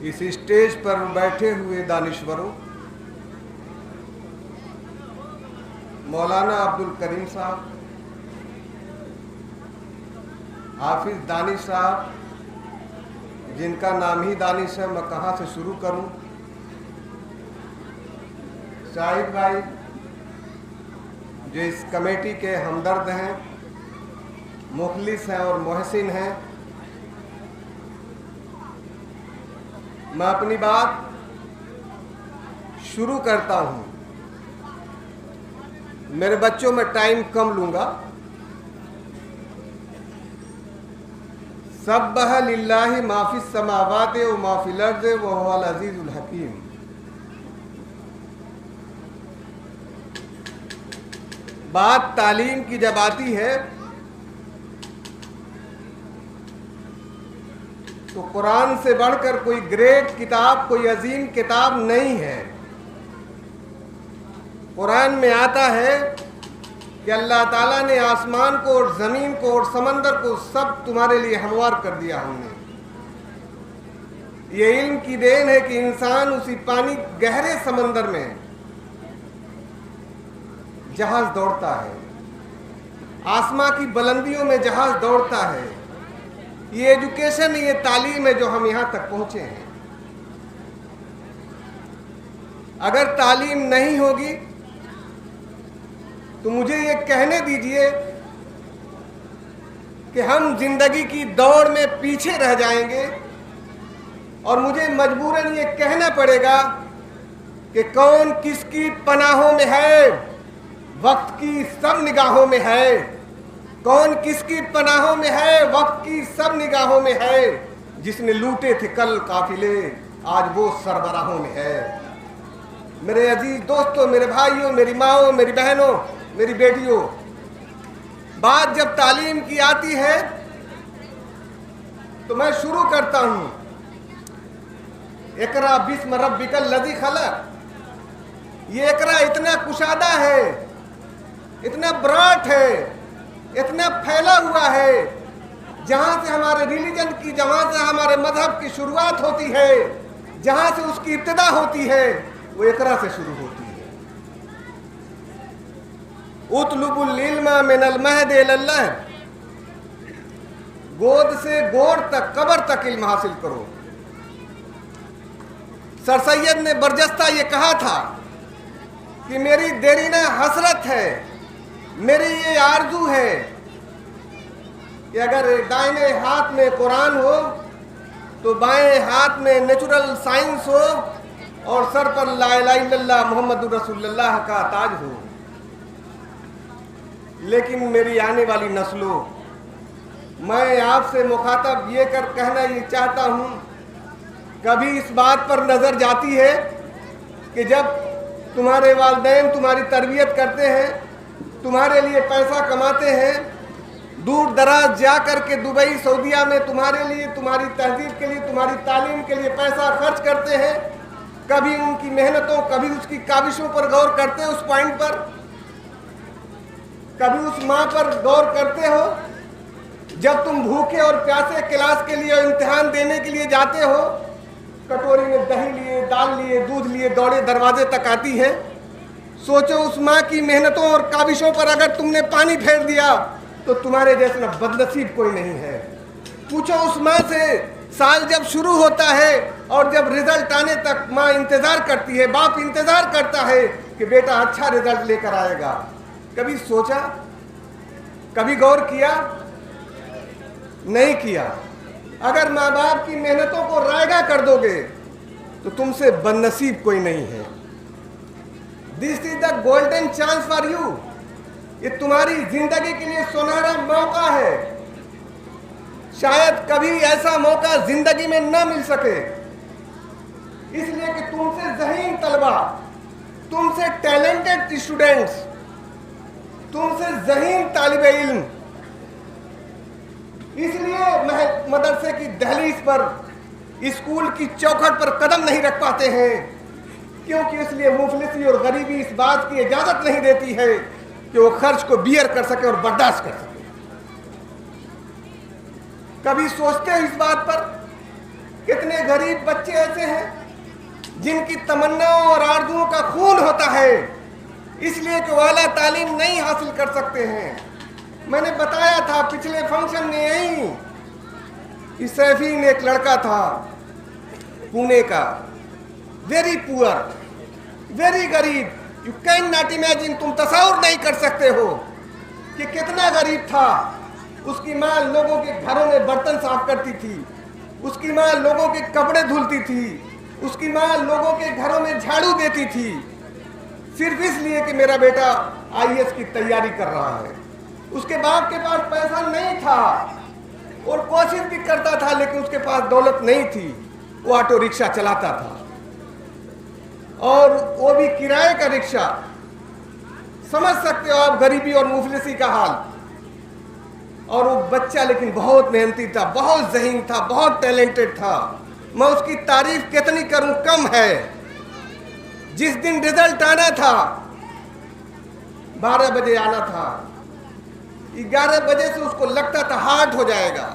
इस स्टेज पर बैठे हुए दानिश्वरों, मौलाना अब्दुल करीम साहब, हाफिज दानिश साहब, जिनका नाम ही दानिश है, मैं कहाँ से शुरू करूं, शाहिद भाई जो इस कमेटी के हमदर्द हैं, मुखलिस हैं और मोहसिन हैं, मैं अपनी बात शुरू करता हूं। मेरे बच्चों में टाइम कम लूंगा। सब्बह लिल्लाहि मा फिस समावाति व मा फिल अर्ज़ि व हुवल अज़ीज़ुल हकीम। बात तालीम की जब आती है तो कुरान से बढ़कर कोई ग्रेट किताब, कोई अजीम किताब नहीं है। कुरान में आता है कि अल्लाह ताला ने आसमान को और ज़मीन को और समंदर को सब तुम्हारे लिए हमवार कर दिया हमने। ये इल्म की देन है कि इंसान उसी पानी गहरे समंदर में जहाज दौड़ता है, आसमां की बुलंदियों में जहाज दौड़ता है। ये एजुकेशन, ये तालीम है जो हम यहां तक पहुंचे हैं। अगर तालीम नहीं होगी तो मुझे ये कहने दीजिए कि हम जिंदगी की दौड़ में पीछे रह जाएंगे और मुझे मजबूरन ये कहना पड़ेगा कि कौन किसकी पनाहों में है, वक्त की सब निगाहों में है। कौन किसकी पनाहों में है, वक्त की सब निगाहों में है। जिसने लूटे थे कल काफिले, आज वो सरबराहों में है। मेरे अजीज दोस्तों, मेरे भाइयों, मेरी माओ, मेरी बहनों, मेरी बेटियों, बात जब तालीम की आती है तो मैं शुरू करता हूं, इकरा बिस्म रब्बिकल लज़ी खलक। ये इकरा इतना कुशादा है, इतना ब्रॉड है, इतना फैला हुआ है। जहां से हमारे रिलीजन की, जहां से हमारे मजहब की शुरुआत होती है, जहां से उसकी इब्तिदा होती है, वो इकरा से शुरू होती है। उतलुबुल इल्मा मिनल महद इलल लहद। गोद से गोद तक, कब्र तक इल्म हासिल करो। सर सैयद ने बरजस्ता ये कहा था कि मेरी देरीना हसरत है, मेरी ये आरजू है कि अगर दाहिने हाथ में कुरान हो तो बाएं हाथ में नेचुरल साइंस हो और सर पर ला इलाहा इल्लल्लाह मुहम्मदुर रसूलुल्लाह का ताज हो। लेकिन मेरी आने वाली नस्लों, मैं आपसे मुखातब ये कर कहना ये चाहता हूं, कभी इस बात पर नजर जाती है कि जब तुम्हारे वालिदैन तुम्हारी तरबियत करते हैं, तुम्हारे लिए पैसा कमाते हैं, दूर दराज जा कर के दुबई, सऊदीया में तुम्हारे लिए, तुम्हारी तहजीब के लिए, तुम्हारी तालीम के लिए पैसा खर्च करते हैं, कभी उनकी मेहनतों, कभी उसकी काविशों पर गौर करते हो, उस पॉइंट पर कभी उस माँ पर गौर करते हो जब तुम भूखे और प्यासे क्लास के लिए, इम्तिहान देने के लिए जाते हो, कटोरी में दही लिए, दाल लिए, दूध लिए, दौड़े दरवाजे तक आती है। सोचो उस माँ की मेहनतों और काविशों पर अगर तुमने पानी फेर दिया तो तुम्हारे जैसा बदनसीब कोई नहीं है। पूछो उस माँ से, साल जब शुरू होता है और जब रिजल्ट आने तक माँ इंतजार करती है, बाप इंतजार करता है कि बेटा अच्छा रिजल्ट लेकर आएगा। कभी सोचा, कभी गौर किया? नहीं किया। अगर माँ बाप की मेहनतों को रायगा कर दोगे तो तुमसे बदनसीब कोई नहीं है। This is the golden chance for you. ये तुम्हारी जिंदगी के लिए सुनहरा मौका है। शायद कभी ऐसा मौका जिंदगी में न मिल सके, इसलिए कि तुमसे ज़हीन तलबा, तुमसे टैलेंटेड स्टूडेंट्स, तुमसे ज़हीन तालिब इल्म इसलिए मदरसे की दहलीज पर, स्कूल की चौखट पर कदम नहीं रख पाते हैं, क्योंकि इसलिए मुफलिसी और गरीबी इस बात की इजाजत नहीं देती है कि वो खर्च को बियर कर सके और बर्दाश्त कर सके। कभी सोचते हो इस बात पर कितने गरीब बच्चे ऐसे हैं जिनकी तमन्नाओं और आरज़ुओं का खून होता है इसलिए कि वो आला तालीम नहीं हासिल कर सकते हैं। मैंने बताया था पिछले फंक्शन में यही कि सैफीन एक लड़का था पुणे का, वेरी पुअर, वेरी गरीब। यू कैन नॉट इमेजिन, तुम तस्वीर नहीं कर सकते हो कि कितना गरीब था। उसकी माँ लोगों के घरों में बर्तन साफ करती थी, उसकी माँ लोगों के कपड़े धुलती थी, उसकी माँ लोगों के घरों में झाड़ू देती थी, सिर्फ इसलिए कि मेरा बेटा आईएएस की तैयारी कर रहा है। उसके बाप के पास पैसा नहीं था और कोशिश भी करता था लेकिन उसके पास दौलत नहीं थी। वो ऑटो रिक्शा चलाता था और वो भी किराए का रिक्शा। समझ सकते हो आप गरीबी और मुफलिसी का हाल। और वो बच्चा लेकिन बहुत मेहनती था, बहुत ज़हीन था, बहुत टैलेंटेड था। मैं उसकी तारीफ कितनी करूं कम है। जिस दिन रिजल्ट आना था 12 बजे आना था, 11 बजे से उसको लगता था हार्ट हो जाएगा।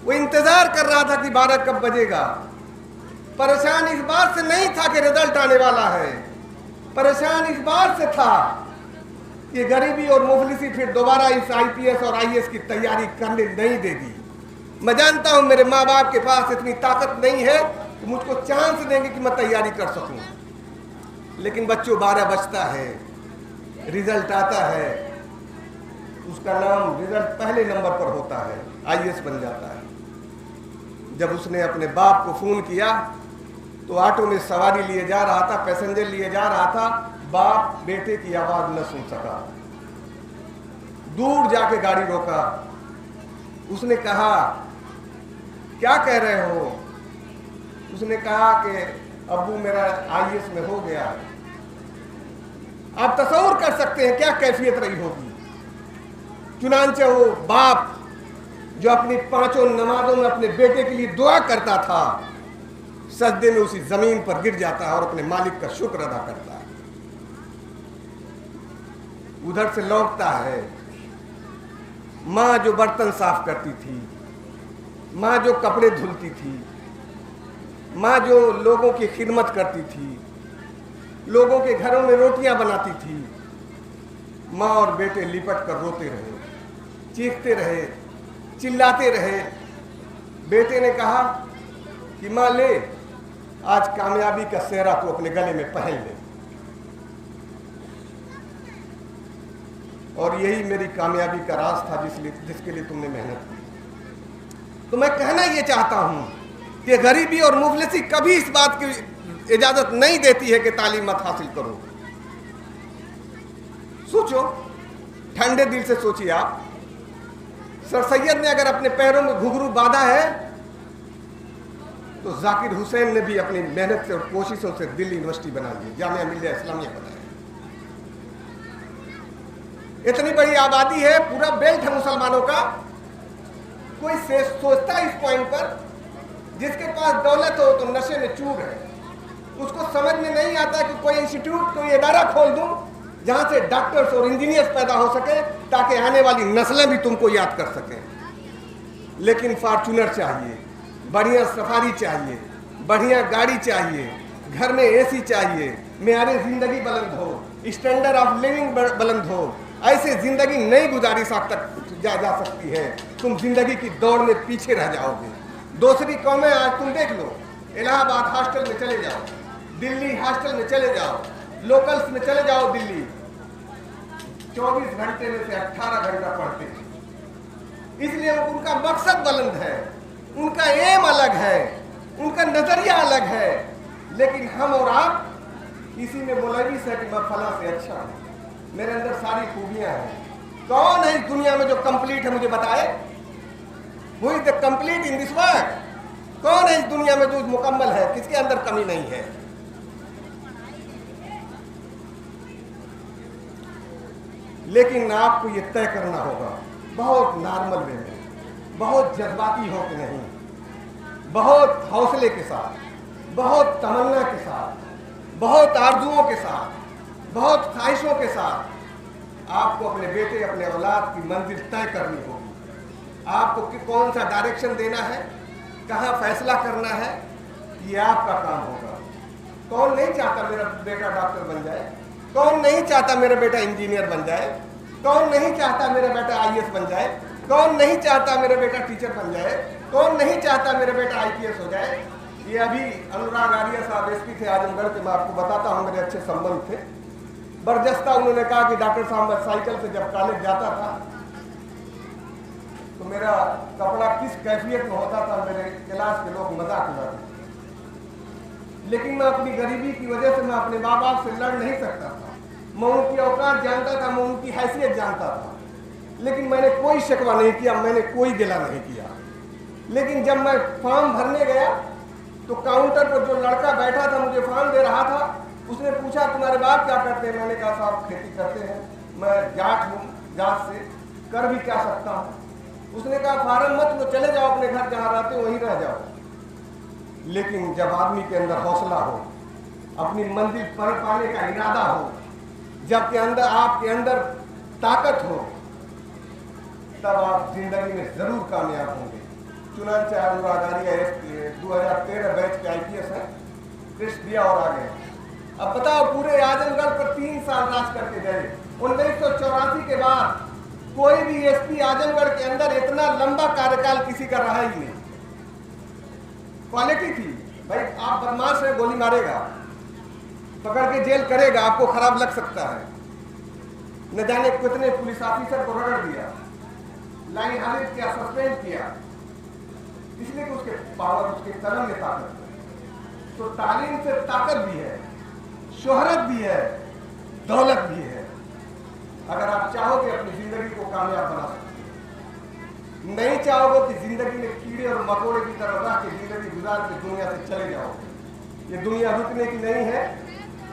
वो इंतजार कर रहा था कि 12 कब बजेगा। परेशान इस बात से नहीं था कि रिजल्ट आने वाला है, परेशान इस बात से था कि गरीबी और मुफलिसी फिर दोबारा इस आईपीएस और आईएएस की तैयारी करने नहीं देगी। मैं जानता हूं मेरे माँ बाप के पास इतनी ताकत नहीं है कि मुझको चांस देंगे कि मैं तैयारी कर सकूं, लेकिन बच्चों 12 बजता है, रिजल्ट आता है, उसका नाम रिजल्ट पहले नंबर पर होता है, आईएएस बन जाता है। जब उसने अपने बाप को फोन किया तो ऑटो में सवारी लिए जा रहा था, पैसेंजर लिए जा रहा था, बाप बेटे की आवाज न सुन सका। दूर जाके गाड़ी रोका। उसने कहा क्या कह रहे हो? उसने कहा कि अब्बू मेरा आईएएस में हो गया। आप तस्वीर कर सकते हैं क्या कैफियत रही होगी। चुनांचे वो बाप जो अपनी 5 नमाजों में अपने बेटे के लिए दुआ करता था, सजदे में उसी जमीन पर गिर जाता है और अपने मालिक का शुक्र अदा करता है। उधर से लौटता है, माँ जो बर्तन साफ करती थी, माँ जो कपड़े धुलती थी, माँ जो लोगों की खिदमत करती थी, लोगों के घरों में रोटियां बनाती थी, माँ और बेटे लिपट कर रोते रहे, चीखते रहे, चिल्लाते रहे। बेटे ने कहा कि माँ ले, आज कामयाबी का सेहरा तू अपने गले में पहन ले। और यही मेरी कामयाबी का राज था जिसके लिए तुमने मेहनत की। तो मैं कहना ये चाहता हूं कि गरीबी और मुफलिसी कभी इस बात की इजाजत नहीं देती है कि तालीम मत हासिल करो। सोचो, ठंडे दिल से सोचिए आप। सर सैयद ने अगर अपने पैरों में घुंघरू बांधा है तो जाकिर हुसैन ने भी अपनी मेहनत से और कोशिशों से दिल्ली यूनिवर्सिटी बना ली, जामिया मिलिया इस्लामिया बनाया। इतनी बड़ी आबादी है, पूरा बेल्ट है मुसलमानों का। कोई सोचता है इस पॉइंट पर, जिसके पास दौलत हो तो नशे में चूर है। उसको समझ में नहीं आता कि कोई इंस्टीट्यूट, कोई इदारा खोल दूं जहां से डॉक्टर्स और इंजीनियर्स पैदा हो सके ताकि आने वाली नस्लें भी तुमको याद कर सकें। लेकिन फॉर्च्यूनर चाहिए, बढ़िया सफारी चाहिए, बढ़िया गाड़ी चाहिए, घर में एसी चाहिए, मेयारे जिंदगी बुलंद हो, स्टैंडर्ड ऑफ लिविंग बुलंद हो। ऐसे जिंदगी नहीं गुजारी जा सकती है। तुम जिंदगी की दौड़ में पीछे रह जाओगे। दूसरी कौमें आज तुम देख लो, इलाहाबाद हॉस्टल में चले जाओ, दिल्ली हॉस्टल में चले जाओ, लोकल्स में चले जाओ दिल्ली, 24 घंटे में से 18 घंटा पढ़ते हैं। इसलिए उनका मकसद बुलंद है, उनका एम अलग है, उनका नजरिया अलग है। लेकिन हम और आप किसी में मुलविस है कि मैं फला से अच्छा हूं, मेरे अंदर सारी खूबियां हैं। कौन है इस दुनिया में जो कंप्लीट है, मुझे बताए। Who is the complete in this world? कौन है इस दुनिया में जो मुकम्मल है, किसके अंदर कमी नहीं है। लेकिन आपको ये तय करना होगा, बहुत नॉर्मल वे में, बहुत जज्बाती हो कि नहीं, बहुत हौसले के साथ, बहुत तमन्ना के साथ, बहुत आरजुओं के साथ, बहुत ख्वाहिशों के साथ आपको अपने बेटे, अपने औलाद की मंजिल तय करनी होगी। आपको कौन सा डायरेक्शन देना है, कहाँ फैसला करना है, ये आपका काम होगा। कौन नहीं चाहता मेरा बेटा डॉक्टर बन जाए, कौन नहीं चाहता मेरा बेटा इंजीनियर बन जाए, कौन नहीं चाहता मेरा बेटा IAS बन जाए, कौन नहीं चाहता मेरा बेटा टीचर बन जाए, कौन नहीं चाहता मेरा बेटा IPS हो जाए। ये अभी अनुराग आर्य साहब SP थे आजमगढ़ के, मैं आपको बताता हूँ, मेरे अच्छे संबंध थे। बरजस्ता उन्होंने कहा कि डॉक्टर साहब मैं साइकिल से जब कॉलेज जाता था तो मेरा कपड़ा किस कैफियत में होता था, मेरे क्लास के लोग मजाक उड़ाते, लेकिन मैं अपनी गरीबी की वजह से मैं अपने माँ बाप से लड़ नहीं सकता था। मैं उनकी औकात जानता था, मैं उनकी हैसियत जानता था, लेकिन मैंने कोई शिकवा नहीं किया, मैंने कोई गिला नहीं किया। लेकिन जब मैं फॉर्म भरने गया तो काउंटर पर जो लड़का बैठा था मुझे फॉर्म दे रहा था, उसने पूछा तुम्हारे बाप क्या करते हैं। मैंने कहा साहब खेती करते हैं, मैं जाट हूँ, जाट से कर भी क्या सकता हूँ। उसने कहा फार्म मत लो, चले जाओ अपने घर जहाँ रहते हो वहीं रह जाओ। लेकिन जब आदमी के अंदर हौसला हो, अपनी मंजिल पर पाने का इरादा हो, जब के अंदर आपके अंदर ताकत हो, तब आप जिंदगी में जरूर कामयाब होंगे। चुनांचे अनुराग आर्य 2013 बैच के IPS है, टेस्ट दिया और आ गए। अब बताओ पूरे आजमगढ़ पर 3 साल राज करके गए। 1984 के बाद कोई भी SP आजमगढ़ के अंदर इतना लंबा कार्यकाल किसी का रहा ही नहीं। क्वालिटी थी भाई, आप बदमाश है गोली मारेगा, पकड़ के जेल करेगा, आपको खराब लग सकता है। न जाने कितने पुलिस ऑफिसर को रगड़ दिया, लाइन हाजिर किया, सस्पेंड किया, इसलिए कि उसके पावर, उसके कलम में ताकत है। तो तालीम से ताकत भी है, शोहरत भी है, दौलत भी है। अगर आप चाहोगे अपनी जिंदगी को कामयाब बना सकते हो। नहीं चाहोगे कि जिंदगी में कीड़े और मकोड़े की तरह रह के जिंदगी गुजार के दुनिया से चले जाओगे। ये दुनिया रुकने की नहीं है,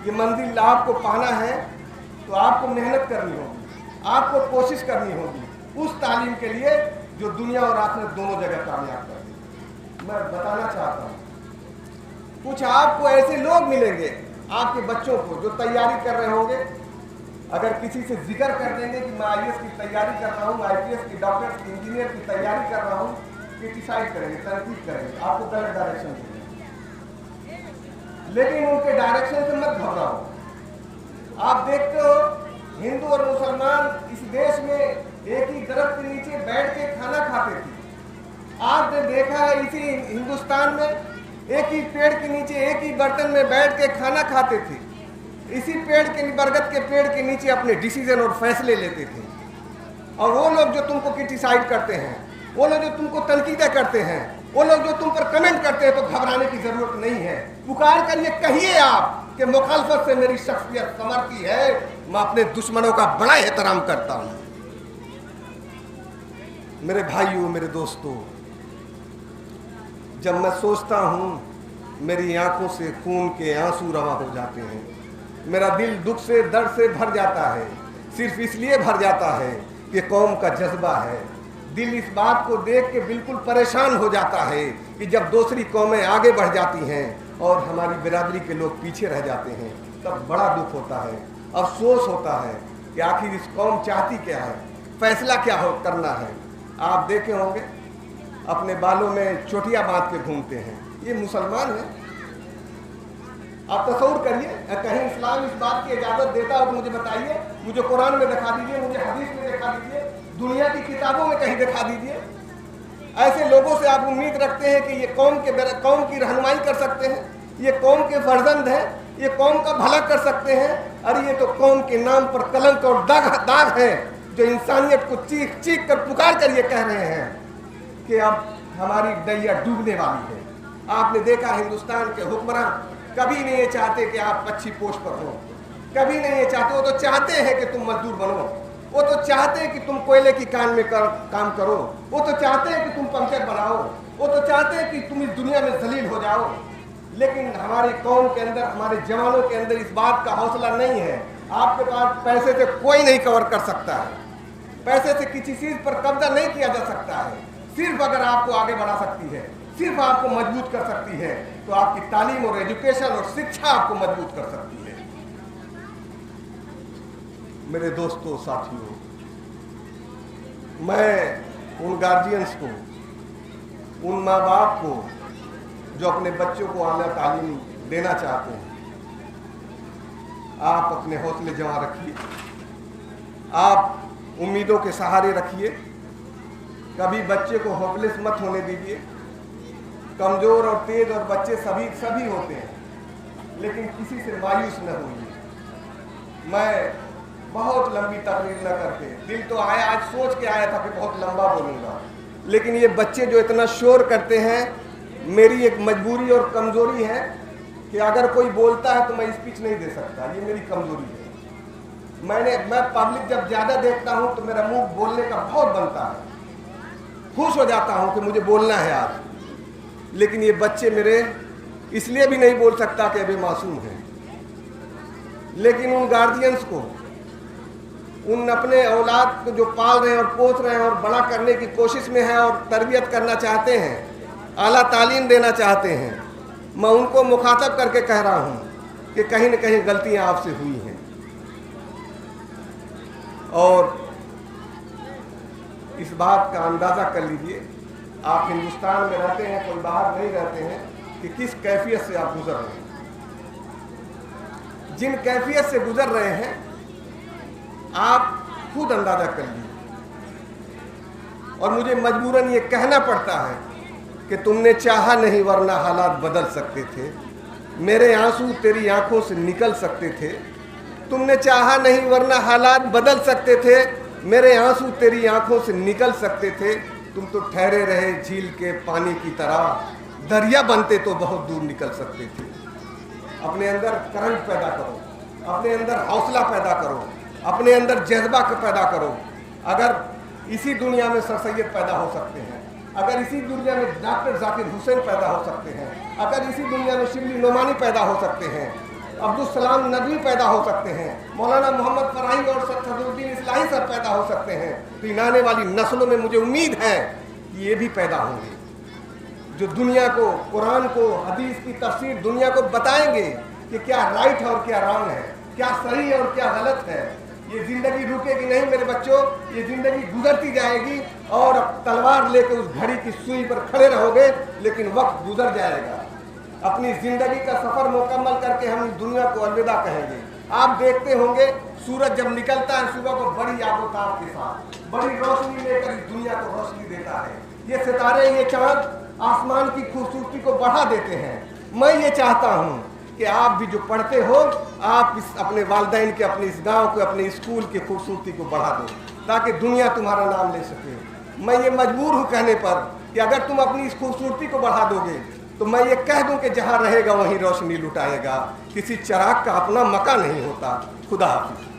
ये मंजिल आपको पाना है तो आपको मेहनत करनी होगी, आपको कोशिश करनी होगी उस तालीम के लिए जो दुनिया और आखिरत दोनों जगह कामयाब कर दे। मैं बताना चाहता हूँ, कुछ आपको ऐसे लोग मिलेंगे आपके बच्चों को जो तैयारी कर रहे होंगे, अगर किसी से जिक्र कर देंगे कि मैं IAS की तैयारी कर रहा हूँ, IPS की, डॉक्टर की, इंजीनियर की तैयारी कर रहा हूँ, क्रिटिसाइज करेंगे, तनकीद करेंगे, आपको गलत डायरेक्शन देंगे। लेकिन उनके डायरेक्शन से मत घबराओ। आप देखते हो हिंदू और मुसलमान इस देश में एक ही दरख्त के नीचे बैठ के खाना खाते थे। आपने देखा है इसी हिंदुस्तान में एक ही पेड़ के नीचे एक ही बर्तन में बैठ के खाना खाते थे, इसी पेड़ के, बरगद के पेड़ के नीचे अपने डिसीजन और फैसले लेते थे। और वो लोग जो तुमको क्रिटिसाइज करते हैं, वो लोग जो तुमको तनकीदें करते हैं, वो लोग जो तुम पर कमेंट करते हैं, तो घबराने की जरूरत नहीं है। पुकार कर ये कहिए आप कि मुखालफत से मेरी शख्सियत समर्थी है, मैं अपने दुश्मनों का बड़ा एहतराम करता हूं। मेरे भाइयों, मेरे दोस्तों, जब मैं सोचता हूं मेरी आंखों से खून के आंसू रवा हो जाते हैं। मेरा दिल दुख से, दर्द से भर जाता है, सिर्फ इसलिए भर जाता है कि कौम का जज्बा है। दिल इस बात को देख के बिल्कुल परेशान हो जाता है कि जब दूसरी कौमें आगे बढ़ जाती हैं और हमारी बिरादरी के लोग पीछे रह जाते हैं, तब बड़ा दुख होता है, अफसोस होता है कि आखिर इस कौम चाहती क्या है, फैसला क्या हो करना है। आप देखे होंगे अपने बालों में चोटियां बांध के घूमते हैं, ये मुसलमान है। आप तसव्वुर करिए, कहीं इस्लाम इस बात की इजाजत देता हो तो मुझे बताइए, मुझे कुरान में दिखा दीजिए, मुझे हदीस में दिखा दीजिए, दुनिया की किताबों में कहीं दिखा दीजिए। ऐसे लोगों से आप उम्मीद रखते हैं कि ये कौम की रहनुमाई कर सकते हैं, ये कौम के फर्जंद हैं, ये कौम का भला कर सकते हैं। अरे ये तो कौम के नाम पर कलंक और दाग है, जो इंसानियत को चीख चीख कर पुकार कर ये कह रहे हैं कि अब हमारी नैया डूबने वाली है। आपने देखा हिंदुस्तान के हुक्मरान कभी नहीं ये चाहते कि आप अच्छी पोस्ट पर हो, कभी नहीं ये चाहते। वो तो चाहते हैं कि तुम मजदूर बनो, वो तो चाहते हैं कि तुम कोयले की कान में काम करो, वो तो चाहते हैं कि तुम पंचर बनाओ, वो तो चाहते हैं कि तुम इस दुनिया में जलील हो जाओ। लेकिन हमारी कौम के अंदर, हमारे जवानों के अंदर इस बात का हौसला नहीं है। आपके पास पैसे से कोई नहीं कवर कर सकता है, पैसे से किसी चीज पर कब्जा नहीं किया जा सकता है। सिर्फ अगर आपको आगे बढ़ा सकती है, सिर्फ आपको मजबूत कर सकती है, तो आपकी तालीम और एजुकेशन और शिक्षा आपको मजबूत कर सकती है। मेरे दोस्तों, साथियों, मैं उन गार्जियंस को उन माँ बाप को जो अपने बच्चों को आला तालीम देना चाहते हैं, आप अपने हौसले जमा रखिए, आप उम्मीदों के सहारे रखिए, कभी बच्चे को होपलेस मत होने दीजिए। कमज़ोर और तेज और बच्चे सभी होते हैं, लेकिन किसी से मायूस न होइए। मैं बहुत लंबी तकरीर न करके, दिल तो आया, आज सोच के आया था कि बहुत लंबा बोलूँगा, लेकिन ये बच्चे जो इतना शोर करते हैं, मेरी एक मजबूरी और कमज़ोरी है कि अगर कोई बोलता है तो मैं स्पीच नहीं दे सकता, ये मेरी कमज़ोरी है। मैं पब्लिक जब ज़्यादा देखता हूँ तो मेरा मुंह बोलने का बहुत बनता है, खुश हो जाता हूँ कि मुझे बोलना है आज, लेकिन ये बच्चे मेरे इसलिए भी नहीं बोल सकता कि अभी मासूम हैं। लेकिन उन गार्जियंस को, उन अपने औलाद को जो पाल रहे हैं और पोस रहे हैं और बड़ा करने की कोशिश में हैं और तरबियत करना चाहते हैं, आला तालीम देना चाहते हैं, मैं उनको मुखातब करके कह रहा हूँ कि कहीं न कहीं गलतियाँ आपसे हुई हैं। और इस बात का अंदाज़ा कर लीजिए, आप हिंदुस्तान में रहते हैं, कोई बाहर नहीं रहते हैं, कि किस कैफियत से आप गुजर रहे हैं। जिन कैफियत से गुजर रहे हैं आप खुद अंदाज़ा कर लीजिए। और मुझे मजबूरन ये कहना पड़ता है कि तुमने चाहा नहीं वरना हालात बदल सकते थे, मेरे आंसू तेरी आंखों से निकल सकते थे। तुमने चाहा नहीं वरना हालात बदल सकते थे, मेरे आंसू तेरी आंखों से निकल सकते थे। तुम तो ठहरे रहे झील के पानी की तरह, दरिया बनते तो बहुत दूर निकल सकते थे। अपने अंदर करंट पैदा करो, अपने अंदर हौसला पैदा करो, अपने अंदर जज्बा पैदा करो। अगर इसी दुनिया में सर सैयद पैदा हो सकते हैं, अगर इसी दुनिया में डॉक्टर जाकिर हुसैन पैदा हो सकते हैं, अगर इसी दुनिया में शिबली नोमानी पैदा हो सकते हैं, अब्दुल सलाम नदवी पैदा हो सकते हैं, मौलाना मोहम्मद फराही और सदरुद्दीन इस्लाही सर पैदा हो सकते हैं, तो इन आने वाली नस्लों में मुझे उम्मीद है कि ये भी पैदा होंगे जो दुनिया को, कुरान को, हदीस की तफसीर दुनिया को बताएंगे कि क्या राइट है और क्या रॉन्ग है, क्या सही है और क्या गलत है। ये ज़िंदगी रुकेगी नहीं मेरे बच्चों, ये ज़िंदगी गुजरती जाएगी और तलवार लेकर उस घड़ी की सुई पर खड़े रहोगे, लेकिन वक्त गुजर जाएगा। अपनी ज़िंदगी का सफ़र मुकम्मल करके हम इस दुनिया को अलविदा कहेंगे। आप देखते होंगे सूरज जब निकलता है सुबह को बड़ी आबोताब के साथ, बड़ी रोशनी लेकर इस दुनिया को रोशनी देता है। ये सितारे, ये चाँद आसमान की खूबसूरती को बढ़ा देते हैं। मैं ये चाहता हूँ कि आप भी जो पढ़ते हो, आप इस अपने वालिदैन के, अपने इस गांव के, अपने स्कूल की खूबसूरती को बढ़ा दो, ताकि दुनिया तुम्हारा नाम ले सके। मैं ये मजबूर हूँ कहने पर कि अगर तुम अपनी इस खूबसूरती को बढ़ा दोगे तो मैं ये कह दूँ कि जहाँ रहेगा वहीं रोशनी लुटाएगा। किसी चराग का अपना मका नहीं होता। खुदा हाफिज़।